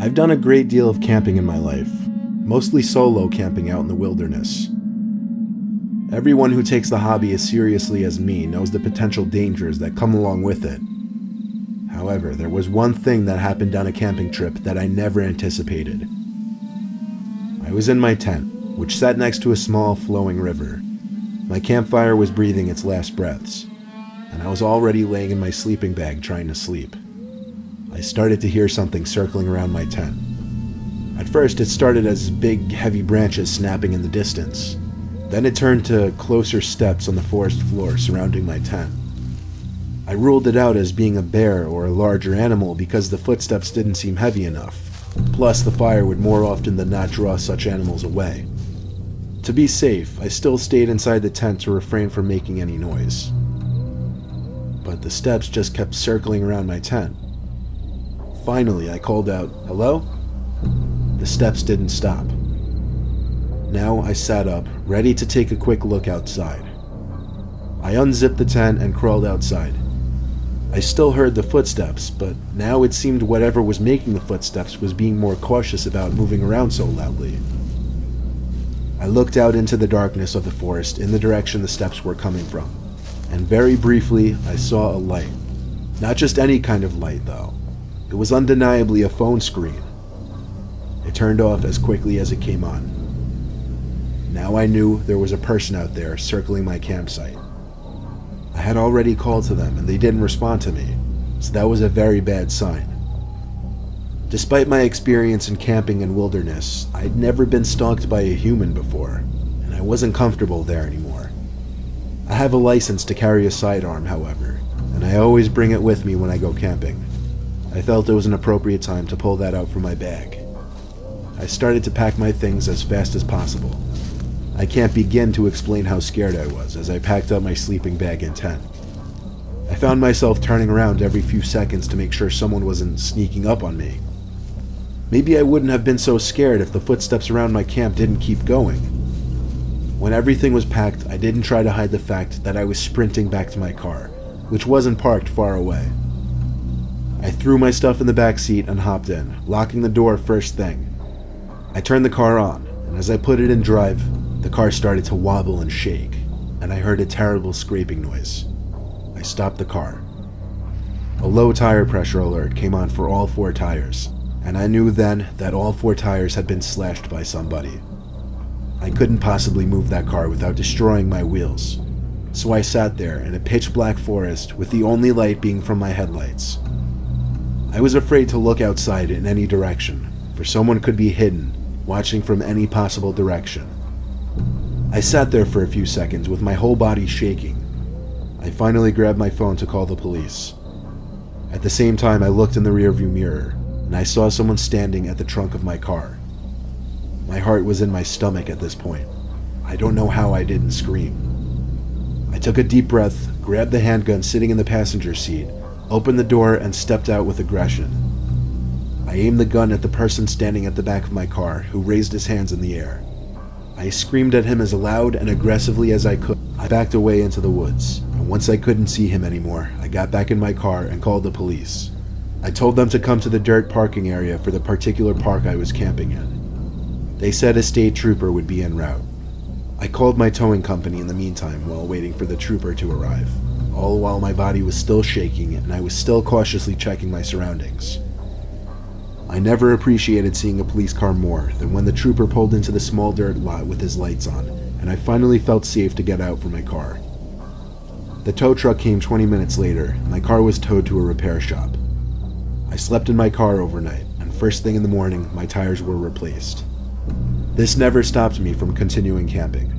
I've done a great deal of camping in my life, mostly solo camping out in the wilderness. Everyone who takes the hobby as seriously as me knows the potential dangers that come along with it. However, there was one thing that happened on a camping trip that I never anticipated. I was in my tent, which sat next to a small, flowing river. My campfire was breathing its last breaths, and I was already laying in my sleeping bag trying to sleep. I started to hear something circling around my tent. At first, it started as big, heavy branches snapping in the distance. Then it turned to closer steps on the forest floor surrounding my tent. I ruled it out as being a bear or a larger animal because the footsteps didn't seem heavy enough. Plus, the fire would more often than not draw such animals away. To be safe, I still stayed inside the tent to refrain from making any noise. But the steps just kept circling around my tent. Finally, I called out, "Hello?" The steps didn't stop. Now I sat up, ready to take a quick look outside. I unzipped the tent and crawled outside. I still heard the footsteps, but now it seemed whatever was making the footsteps was being more cautious about moving around so loudly. I looked out into the darkness of the forest in the direction the steps were coming from, and very briefly I saw a light. Not just any kind of light, though. It was undeniably a phone screen. It turned off as quickly as it came on. Now I knew there was a person out there circling my campsite. I had already called to them and they didn't respond to me, so that was a very bad sign. Despite my experience in camping and wilderness, I'd never been stalked by a human before, and I wasn't comfortable there anymore. I have a license to carry a sidearm, however, and I always bring it with me when I go camping. I felt it was an appropriate time to pull that out from my bag. I started to pack my things as fast as possible. I can't begin to explain how scared I was as I packed up my sleeping bag and tent. I found myself turning around every few seconds to make sure someone wasn't sneaking up on me. Maybe I wouldn't have been so scared if the footsteps around my camp didn't keep going. When everything was packed, I didn't try to hide the fact that I was sprinting back to my car, which wasn't parked far away. I threw my stuff in the back seat and hopped in, locking the door first thing. I turned the car on, and as I put it in drive, the car started to wobble and shake, and I heard a terrible scraping noise. I stopped the car. A low tire pressure alert came on for all 4 tires, and I knew then that all 4 tires had been slashed by somebody. I couldn't possibly move that car without destroying my wheels, so I sat there in a pitch-black forest with the only light being from my headlights. I was afraid to look outside in any direction, for someone could be hidden, watching from any possible direction. I sat there for a few seconds with my whole body shaking. I finally grabbed my phone to call the police. At the same time, I looked in the rearview mirror, and I saw someone standing at the trunk of my car. My heart was in my stomach at this point. I don't know how I didn't scream. I took a deep breath, grabbed the handgun sitting in the passenger seat, opened the door, and stepped out with aggression. I aimed the gun at the person standing at the back of my car, who raised his hands in the air. I screamed at him as loud and aggressively as I could. I backed away into the woods, and once I couldn't see him anymore, I got back in my car and called the police. I told them to come to the dirt parking area for the particular park I was camping in. They said a state trooper would be en route. I called my towing company in the meantime while waiting for the trooper to arrive, all while my body was still shaking and I was still cautiously checking my surroundings. I never appreciated seeing a police car more than when the trooper pulled into the small dirt lot with his lights on, and I finally felt safe to get out from my car. The tow truck came 20 minutes later, and my car was towed to a repair shop. I slept in my car overnight, and first thing in the morning, my tires were replaced. This never stopped me from continuing camping.